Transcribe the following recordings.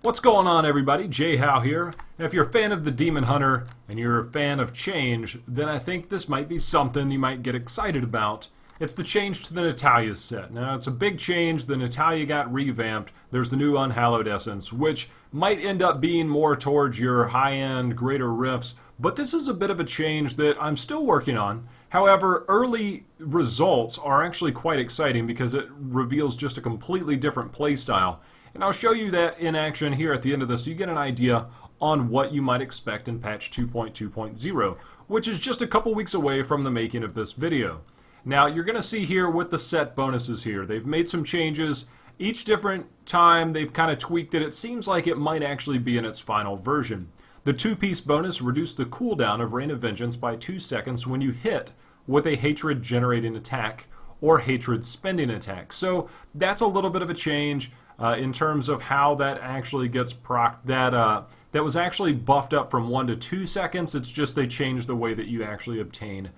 What's going on, everybody? Jay Howe here. If you're a fan of the Demon Hunter and you're a fan of change, then I think this might be something you might get excited about. It's the change to the Natalya set. Now, it's a big change. The Natalya got revamped. There's the new Unhallowed Essence, which might end up being more towards your high-end, greater rifts, but this is a bit of a change that I'm still working on. However, early results are actually quite exciting because it reveals just a completely different playstyle. And I'll show you that in action here at the end of this so you get an idea on what you might expect in patch 2.2.0, which is just a couple weeks away from the making of this video. Now, you're going to see here with the set bonuses here, they've made some changes. Each different time they've kind of tweaked it. It seems like it might actually be in its final version. The two-piece bonus reduced the cooldown of Rain of Vengeance by 2 seconds when you hit with a hatred-generating attack or hatred-spending attack. So that's a little bit of a change. In terms of how that actually gets procced. That was actually buffed up from 1 to 2 seconds. It's just they changed the way that you actually obtain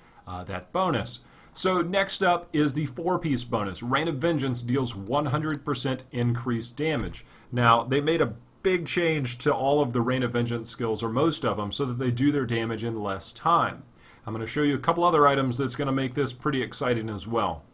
that bonus. So next up is the 4-piece bonus. Rain of Vengeance deals 100% increased damage. Now, they made a big change to all of the Rain of Vengeance skills, or most of them, so that they do their damage in less time. I'm going to show you a couple other items that's going to make this pretty exciting as well.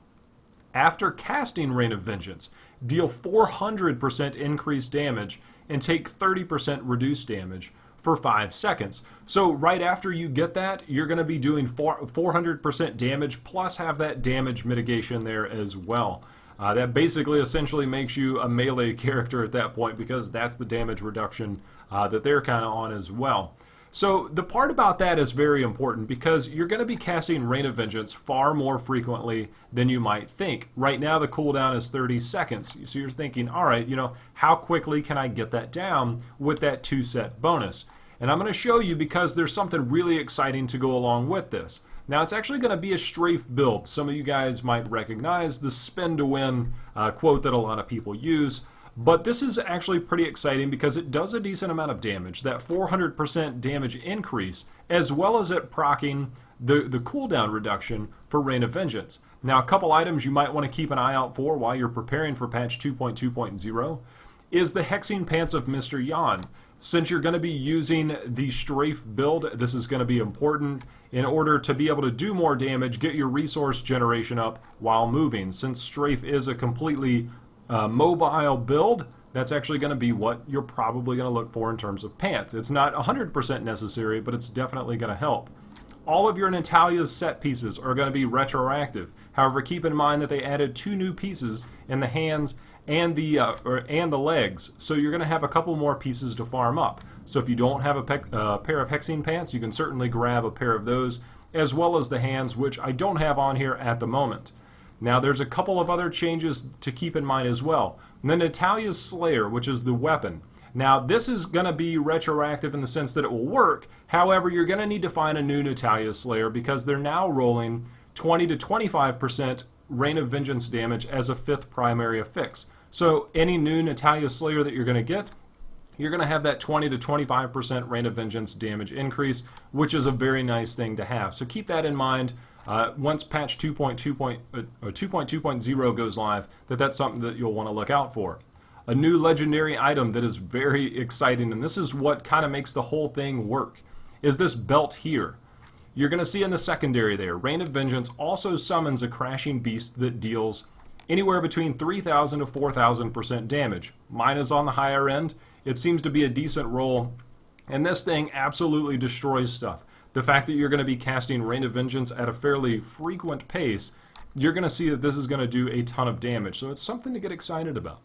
After casting Rain of Vengeance, deal 400% increased damage and take 30% reduced damage for 5 seconds. So right after you get that, you're going to be doing 400% damage plus have that damage mitigation there as well. That basically essentially makes you a melee character at that point because that's the damage reduction that they're kind of on as well. So the part about that is very important because you're going to be casting Rain of Vengeance far more frequently than you might think. Right now the cooldown is 30 seconds. So you're thinking, all right, how quickly can I get that down with that 2-set bonus? And I'm going to show you because there's something really exciting to go along with this. Now it's actually going to be a Strafe Build. Some of you guys might recognize the spend to win quote that a lot of people use. But this is actually pretty exciting because it does a decent amount of damage, that 400% damage increase, as well as it proccing the cooldown reduction for Rain of Vengeance. Now, a couple items you might want to keep an eye out for while you're preparing for patch 2.2.0 is the Hexing Pants of Mr. Yan. Since you're going to be using the Strafe build, this is going to be important in order to be able to do more damage, get your resource generation up while moving. Since Strafe is a completely mobile build, that's actually going to be what you're probably going to look for in terms of pants. It's not 100% necessary, but it's definitely going to help. All of your Natalya's set pieces are going to be retroactive. However, keep in mind that they added 2 new pieces in the hands and the legs, so you're going to have a couple more pieces to farm up. So if you don't have a pair of Hexing Pants, you can certainly grab a pair of those, as well as the hands, which I don't have on here at the moment. Now, there's a couple of other changes to keep in mind as well. The Natalya's Slayer, which is the weapon. Now, this is going to be retroactive in the sense that it will work. However, you're going to need to find a new Natalya's Slayer because they're now rolling 20 to 25% Rain of Vengeance damage as a 5th primary affix. So any new Natalya's Slayer that you're going to get, you're going to have that 20 to 25% Rain of Vengeance damage increase, which is a very nice thing to have. So keep that in mind. Once patch 2.2.0 goes live, that's something that you'll want to look out for. A new legendary item that is very exciting, and this is what kind of makes the whole thing work, is this belt here. You're going to see in the secondary there, Rain of Vengeance also summons a crashing beast that deals anywhere between 3,000 to 4,000% damage. Mine is on the higher end. It seems to be a decent roll, and this thing absolutely destroys stuff. The fact that you're going to be casting Rain of Vengeance at a fairly frequent pace, you're going to see that this is going to do a ton of damage. So it's something to get excited about.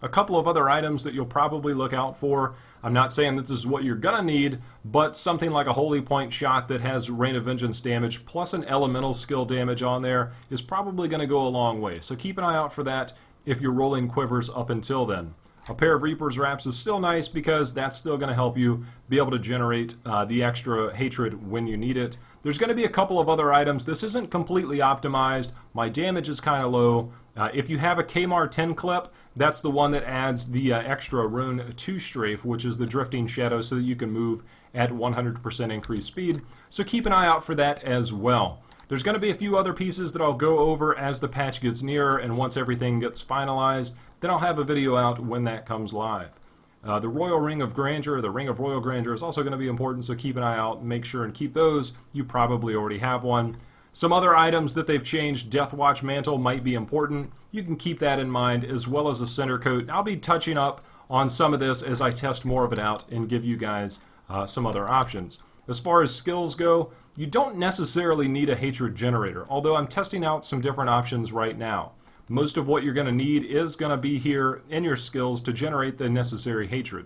A couple of other items that you'll probably look out for. I'm not saying this is what you're going to need, but something like a Holy Point shot that has Rain of Vengeance damage plus an elemental skill damage on there is probably going to go a long way. So keep an eye out for that if you're rolling quivers up until then. A pair of Reaper's Wraps is still nice because that's still going to help you be able to generate the extra hatred when you need it. There's going to be a couple of other items. This isn't completely optimized. My damage is kind of low. If you have a Kmar 10 clip, that's the one that adds the extra rune to Strafe, which is the Drifting Shadow, so that you can move at 100% increased speed. So keep an eye out for that as well. There's going to be a few other pieces that I'll go over as the patch gets nearer, and once everything gets finalized, then I'll have a video out when that comes live. The Royal Ring of Grandeur, the Ring of Royal Grandeur is also going to be important, so keep an eye out, make sure and keep those. You probably already have one. Some other items that they've changed, Deathwatch Mantle might be important. You can keep that in mind, as well as a center coat. I'll be touching up on some of this as I test more of it out and give you guys some other options. As far as skills go, you don't necessarily need a hatred generator, although I'm testing out some different options right now. Most of what you're going to need is going to be here in your skills to generate the necessary hatred.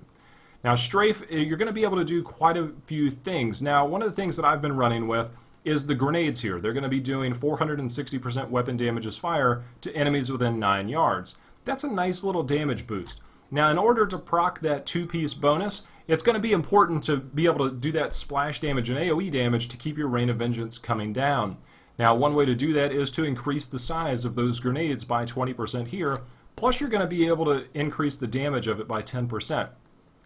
Now, Strafe, you're going to be able to do quite a few things. Now, one of the things that I've been running with is the grenades here. They're going to be doing 460% weapon damage as fire to enemies within 9 yards. That's a nice little damage boost. Now, in order to proc that 2-piece bonus, it's going to be important to be able to do that splash damage and AoE damage to keep your Rain of Vengeance coming down. Now, one way to do that is to increase the size of those grenades by 20% here, plus you're going to be able to increase the damage of it by 10%.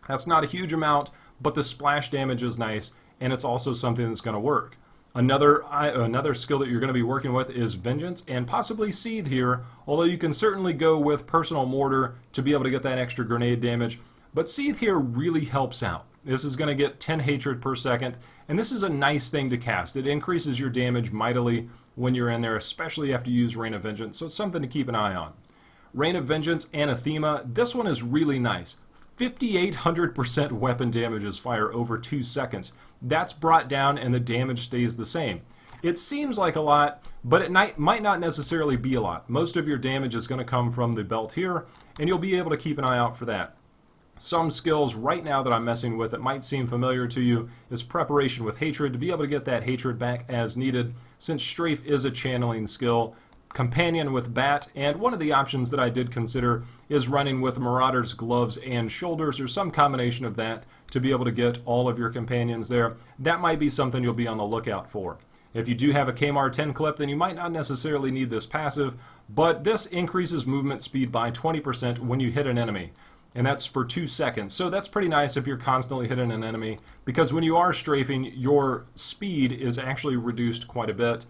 That's not a huge amount, but the splash damage is nice, and it's also something that's going to work. Another skill that you're going to be working with is Vengeance and possibly Seethe here, although you can certainly go with Personal Mortar to be able to get that extra grenade damage. But Seethe here really helps out. This is going to get 10 hatred per second, and this is a nice thing to cast. It increases your damage mightily when you're in there, especially after you use Rain of Vengeance, so it's something to keep an eye on. Rain of Vengeance, Anathema, this one is really nice. 5,800% weapon damage as fire over 2 seconds. That's brought down and the damage stays the same. It seems like a lot, but it might not necessarily be a lot. Most of your damage is going to come from the belt here, and you'll be able to keep an eye out for that. Some skills right now that I'm messing with that might seem familiar to you is Preparation with Hatred, to be able to get that hatred back as needed, since Strafe is a channeling skill. Companion with Bat, and one of the options that I did consider is running with Marauder's Gloves and Shoulders, or some combination of that, to be able to get all of your companions there. That might be something you'll be on the lookout for. If you do have a KMAR 10 clip, then you might not necessarily need this passive, but this increases movement speed by 20% when you hit an enemy. And that's for 2 seconds. So that's pretty nice if you're constantly hitting an enemy, because when you are strafing, your speed is actually reduced quite a bit.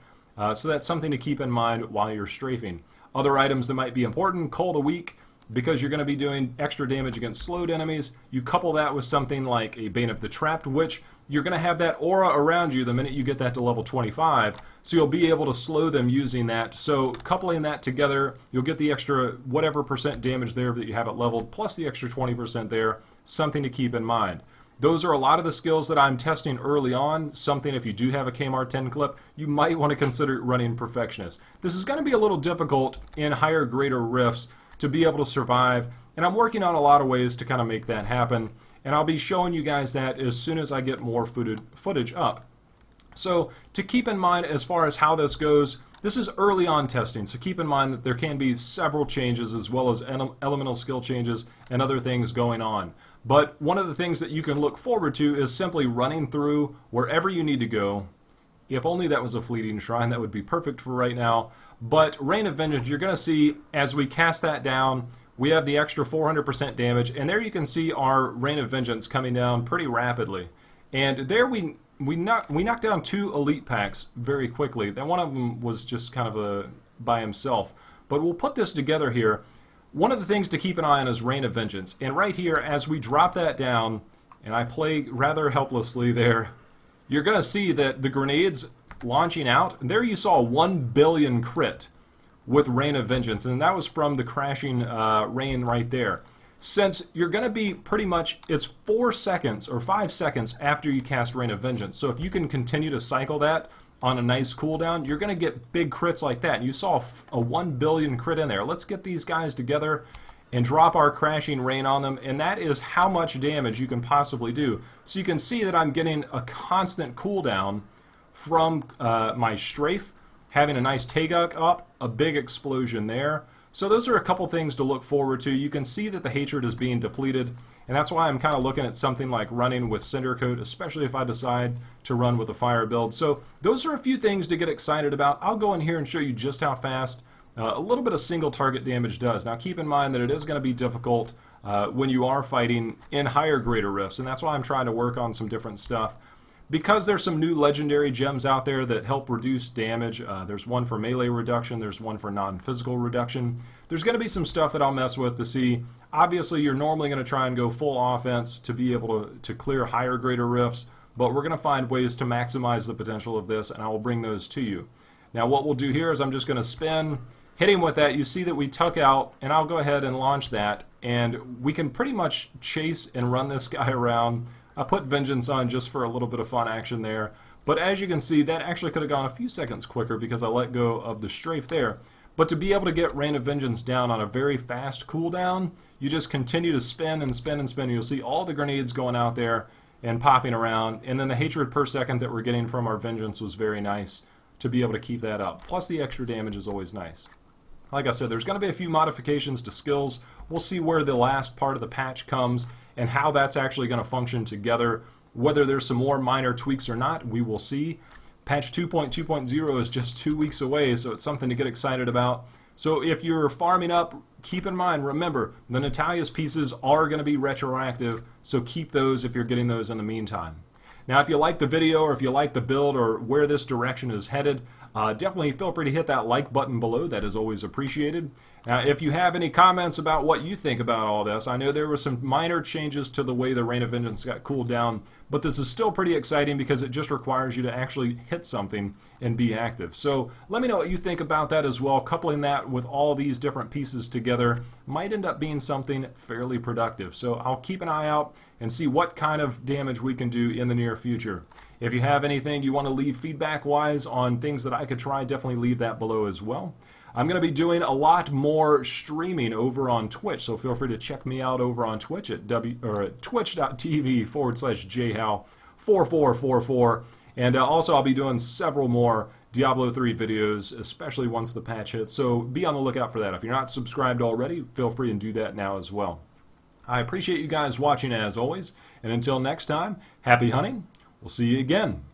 So that's something to keep in mind while you're strafing. Other items that might be important, Cold a Week, because you're going to be doing extra damage against slowed enemies. You couple that with something like a Bane of the Trapped, which you're going to have that aura around you the minute you get that to level 25, so you'll be able to slow them using that. So coupling that together, you'll get the extra whatever percent damage there that you have it leveled, plus the extra 20% there, something to keep in mind. Those are a lot of the skills that I'm testing early on. Something, if you do have a KMAR 10 clip, you might want to consider running Perfectionist. This is going to be a little difficult in higher greater rifts to be able to survive, and I'm working on a lot of ways to kind of make that happen, and I'll be showing you guys that as soon as I get more footage up. So to keep in mind as far as how this goes, this is early on testing, so keep in mind that there can be several changes as well as elemental skill changes and other things going on. But one of the things that you can look forward to is simply running through wherever you need to go. If only that was a fleeting shrine, that would be perfect for right now. But Rain of Vengeance, you're going to see as we cast that down, we have the extra 400% damage, and there you can see our Rain of Vengeance coming down pretty rapidly. And there we knocked down 2 elite packs very quickly. Then one of them was just kind of by himself. But we'll put this together here. One of the things to keep an eye on is Rain of Vengeance. And right here, as we drop that down, and I play rather helplessly there, you're going to see that the grenades launching out, there you saw 1 billion crit with Rain of Vengeance, and that was from the crashing rain right there. Since you're going to be pretty much, it's 4 seconds or 5 seconds after you cast Rain of Vengeance, so if you can continue to cycle that on a nice cooldown, you're going to get big crits like that. You saw a 1 billion crit in there. Let's get these guys together and drop our crashing rain on them, and that is how much damage you can possibly do. So you can see that I'm getting a constant cooldown from my Strafe, having a nice take up, a big explosion there. So those are a couple things to look forward to. You can see that the hatred is being depleted, and that's why I'm kind of looking at something like running with Cinder Coat, especially if I decide to run with a fire build. So those are a few things to get excited about. I'll go in here and show you just how fast a little bit of single target damage does. Now keep in mind that it is going to be difficult when you are fighting in higher greater rifts, and that's why I'm trying to work on some different stuff. Because there's some new legendary gems out there that help reduce damage. There's one for melee reduction, there's one for non-physical reduction. There's going to be some stuff that I'll mess with to see. Obviously, you're normally going to try and go full offense to be able to clear higher, greater rifts, but we're going to find ways to maximize the potential of this, and I will bring those to you. Now, what we'll do here is I'm just going to spin, hit him with that. You see that we tuck out, and I'll go ahead and launch that, and we can pretty much chase and run this guy around. I put Vengeance on just for a little bit of fun action there, but as you can see, that actually could have gone a few seconds quicker because I let go of the strafe there. But to be able to get Rain of Vengeance down on a very fast cooldown, you just continue to spin and spin and spin. You'll see all the grenades going out there and popping around, and then the hatred per second that we're getting from our Vengeance was very nice to be able to keep that up. Plus the extra damage is always nice. Like I said, there's going to be a few modifications to skills. We'll see where the last part of the patch comes and how that's actually going to function together. Whether there's some more minor tweaks or not, we will see. Patch 2.2.0 is just 2 weeks away, so it's something to get excited about. So if you're farming up, keep in mind, remember, the Natalya's pieces are going to be retroactive, so keep those if you're getting those in the meantime. Now, if you like the video or if you like the build or where this direction is headed, definitely feel free to hit that like button below. That is always appreciated. If you have any comments about what you think about all this, I know there were some minor changes to the way the Rain of Vengeance got cooled down, but this is still pretty exciting because it just requires you to actually hit something and be active. So let me know what you think about that as well. Coupling that with all these different pieces together might end up being something fairly productive. So I'll keep an eye out and see what kind of damage we can do in the near future. If you have anything you want to leave feedback-wise on things that I could try, definitely leave that below as well. I'm going to be doing a lot more streaming over on Twitch, so feel free to check me out over on Twitch at twitch.tv/jhow4444. And also I'll be doing several more Diablo 3 videos, especially once the patch hits, so be on the lookout for that. If you're not subscribed already, feel free and do that now as well. I appreciate you guys watching as always, and until next time, happy hunting. We'll see you again.